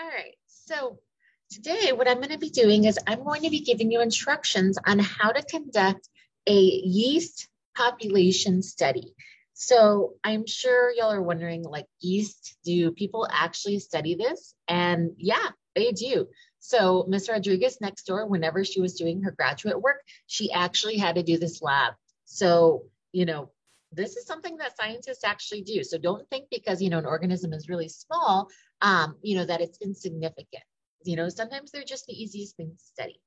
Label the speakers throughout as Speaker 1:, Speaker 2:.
Speaker 1: All right, so today what I'm going to be doing is I'm going to be giving you instructions on how to conduct a yeast population study. So I'm sure y'all are wondering, like, yeast, do people actually study this? And yeah, they do. So Ms. Rodriguez next door, whenever she was doing her graduate work, she actually had to do this lab. So, this is something that scientists actually do. So don't think because, an organism is really small, that it's insignificant. Sometimes they're just the easiest thing to study.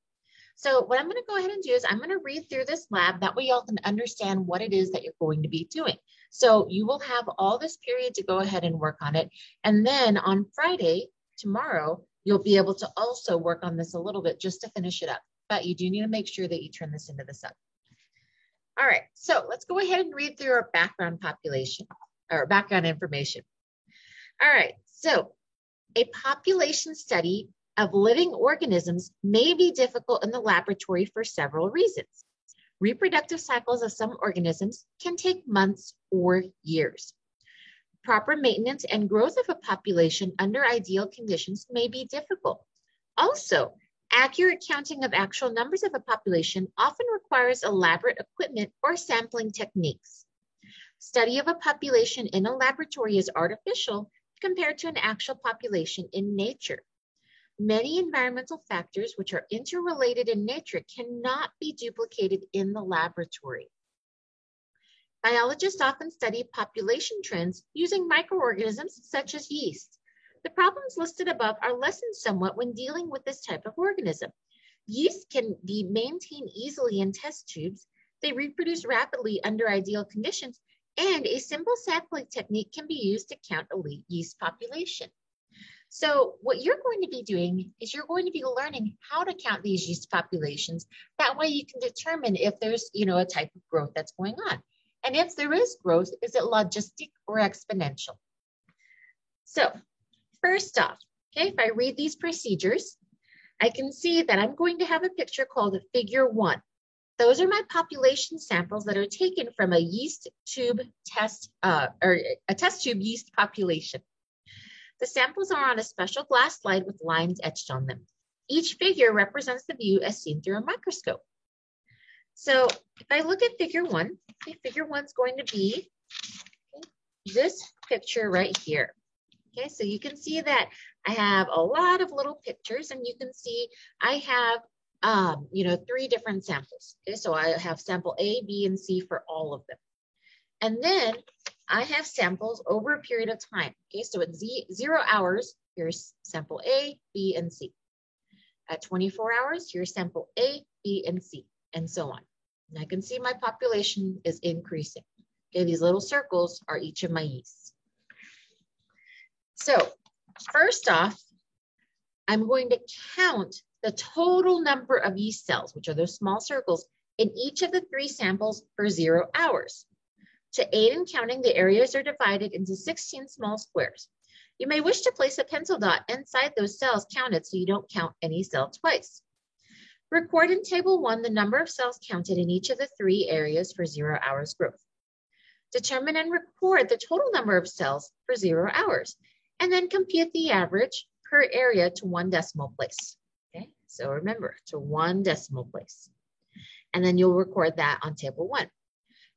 Speaker 1: So what I'm going to go ahead and do is I'm going to read through this lab. That way y'all can understand what it is that you're going to be doing. So you will have all this period to go ahead and work on it. And then on Friday, tomorrow, you'll be able to also work on this a little bit just to finish it up. But you do need to make sure that you turn this into the sun. All right, so let's go ahead and read through our background population or background information. All right, so a population study of living organisms may be difficult in the laboratory for several reasons. Reproductive cycles of some organisms can take months or years. Proper maintenance and growth of a population under ideal conditions may be difficult. Also, accurate counting of actual numbers of a population often requires elaborate equipment or sampling techniques. Study of a population in a laboratory is artificial compared to an actual population in nature. Many environmental factors which are interrelated in nature cannot be duplicated in the laboratory. Biologists often study population trends using microorganisms such as yeast. The problems listed above are lessened somewhat when dealing with this type of organism. Yeast can be maintained easily in test tubes. They reproduce rapidly under ideal conditions, and a simple sampling technique can be used to count a yeast population. So what you're going to be doing is you're going to be learning how to count these yeast populations. That way you can determine if there's, a type of growth that's going on. And if there is growth, is it logistic or exponential? So first off, okay, if I read these procedures, I can see that I'm going to have a picture called figure 1. Those are my population samples that are taken from a yeast tube test, or a test tube yeast population. The samples are on a special glass slide with lines etched on them. Each figure represents the view as seen through a microscope. So if I look at figure 1, okay, figure 1 is going to be this picture right here. Okay, so you can see that I have a lot of little pictures, and you can see I have 3 different samples. Okay, so I have sample A, B, and C for all of them. And then I have samples over a period of time. Okay, so at 0 hours, here's sample A, B, and C. At 24 hours, here's sample A, B, and C, and so on. And I can see my population is increasing. Okay, these little circles are each of my yeasts. So first off, I'm going to count the total number of yeast cells, which are those small circles, in each of the 3 samples for 0 hours. To aid in counting, the areas are divided into 16 small squares. You may wish to place a pencil dot inside those cells counted so you don't count any cell twice. Record in table 1 the number of cells counted in each of the 3 areas for 0 hours growth. Determine and record the total number of cells for 0 hours, and then compute the average per area to 1 decimal place. Okay, so remember, to 1 decimal place. And then you'll record that on table 1.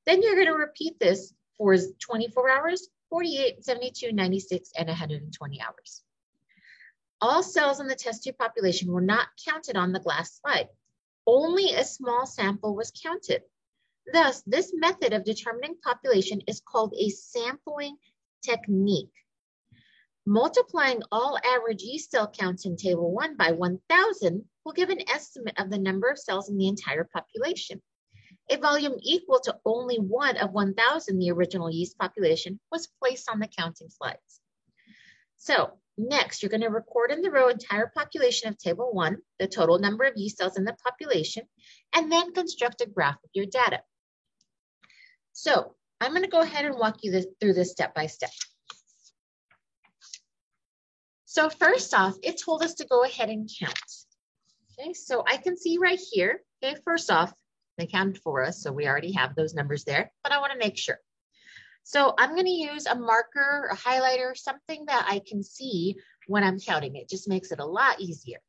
Speaker 1: Then you're going to repeat this for 24 hours, 48, 72, 96, and 120 hours. All cells in the test tube population were not counted on the glass slide. Only a small sample was counted. Thus, this method of determining population is called a sampling technique. Multiplying all average yeast cell counts in table 1 by 1,000 will give an estimate of the number of cells in the entire population. A volume equal to only 1 of 1,000, the original yeast population, was placed on the counting slides. So next, you're going to record in the row entire population of table 1, the total number of yeast cells in the population, and then construct a graph of your data. So I'm going to go ahead and walk you through this step by step. So first off, it told us to go ahead and count. Okay, so I can see right here, okay, first off, they counted for us, so we already have those numbers there, but I want to make sure. So I'm going to use a marker, a highlighter, something that I can see when I'm counting. It just makes it a lot easier.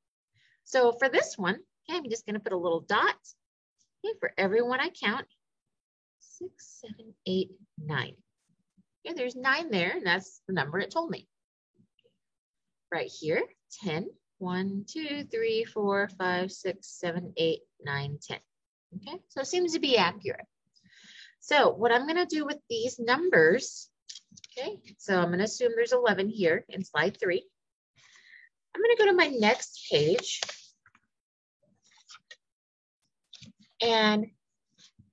Speaker 1: So for this one, okay, I'm just going to put a little dot, okay, for every one I count. 6, 7, 8, 9. Okay, there's 9 there, and that's the number it told me. Right here, 10. 1, 2, 3, 4, 5, 6, 7, 8, 9, 10. Okay, so it seems to be accurate. So what I'm going to do with these numbers, okay, so I'm going to assume there's 11 here in slide 3. I'm going to go to my next page. And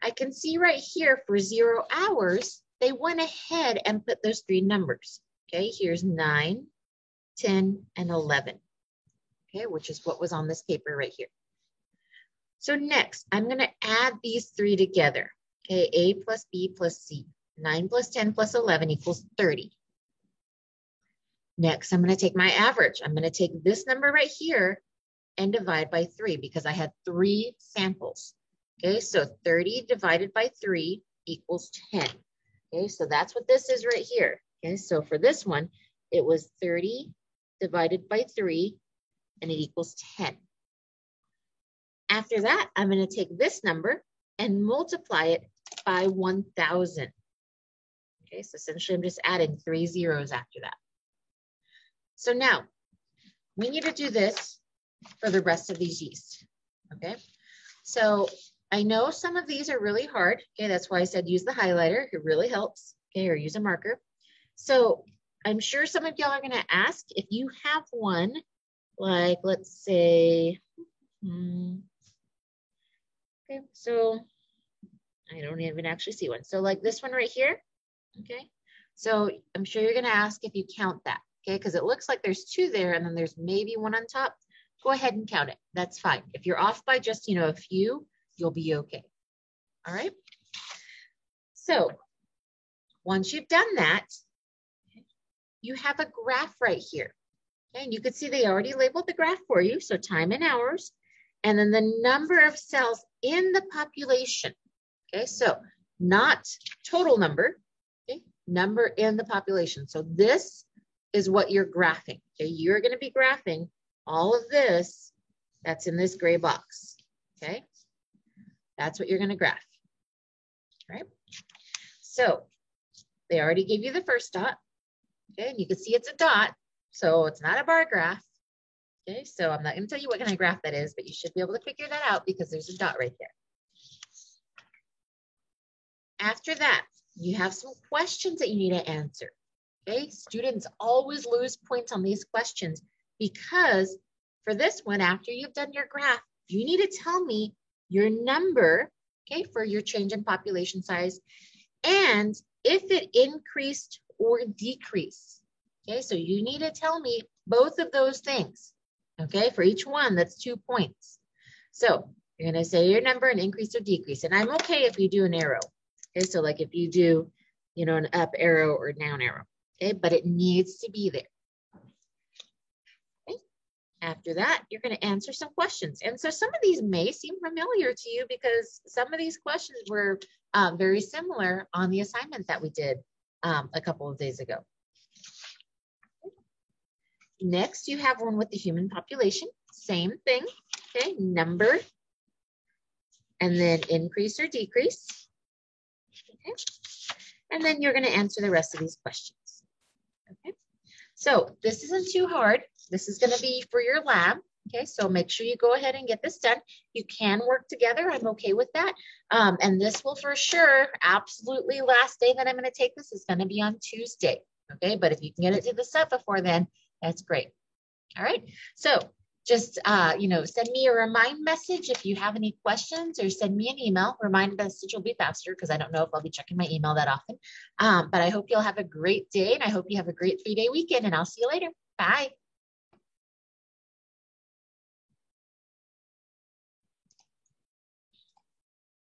Speaker 1: I can see right here for 0 hours, they went ahead and put those 3 numbers. Okay, here's 9, 10, and 11. Okay, which is what was on this paper right here. So next, I'm going to add these 3 together. Okay, A plus B plus C. 9 plus 10 plus 11 equals 30. Next, I'm going to take my average. I'm going to take this number right here and divide by 3 because I had 3 samples. Okay, so 30 divided by 3 equals 10. Okay, so that's what this is right here. Okay, so for this one, it was 30 divided by 3, and it equals 10. After that, I'm going to take this number and multiply it by 1,000. Okay, so essentially I'm just adding 3 zeros after that. So now, we need to do this for the rest of these yeast. Okay, so I know some of these are really hard. Okay, that's why I said use the highlighter. It really helps. Okay, or use a marker. So I'm sure some of y'all are going to ask if you have one, like let's say, okay, so I don't even actually see one. So like this one right here. Okay, so I'm sure you're going to ask if you count that. Okay, because it looks like there's 2 there and then there's maybe 1 on top. Go ahead and count it. That's fine. If you're off by just, a few, you'll be okay. All right. So once you've done that, you have a graph right here. Okay, and you can see they already labeled the graph for you. So time in hours, and then the number of cells in the population. Okay, so not total number, okay, number in the population. So this is what you're graphing. Okay, you're going to be graphing all of this that's in this gray box. Okay, that's what you're going to graph. Right? So they already gave you the first dot. Okay, and you can see it's a dot, so it's not a bar graph. Okay, so I'm not going to tell you what kind of graph that is, but you should be able to figure that out because there's a dot right there. After that, you have some questions that you need to answer. Okay, students always lose points on these questions because for this one, after you've done your graph, you need to tell me your number, okay, for your change in population size and if it increased or decreased. Okay, so you need to tell me both of those things. Okay, for each one, that's 2 points. So you're going to say your number and increase or decrease. And I'm okay if you do an arrow. Okay, so like if you do, an up arrow or down arrow. Okay, but it needs to be there. Okay. After that, you're going to answer some questions. And so some of these may seem familiar to you because some of these questions were very similar on the assignment that we did a couple of days ago. Next, you have one with the human population. Same thing, okay, number, and then increase or decrease. Okay, and then you're going to answer the rest of these questions. Okay, so this isn't too hard. This is going to be for your lab. Okay, so make sure you go ahead and get this done. You can work together. I'm okay with that. And this will for sure, absolutely last day that I'm going to take this is going to be on Tuesday. Okay, but if you can get it to the set before then, that's great. All right, so just, send me a remind message if you have any questions or send me an email. Remind message will be faster because I don't know if I'll be checking my email that often. But I hope you'll have a great day and I hope you have a great 3-day weekend and I'll see you later. Bye.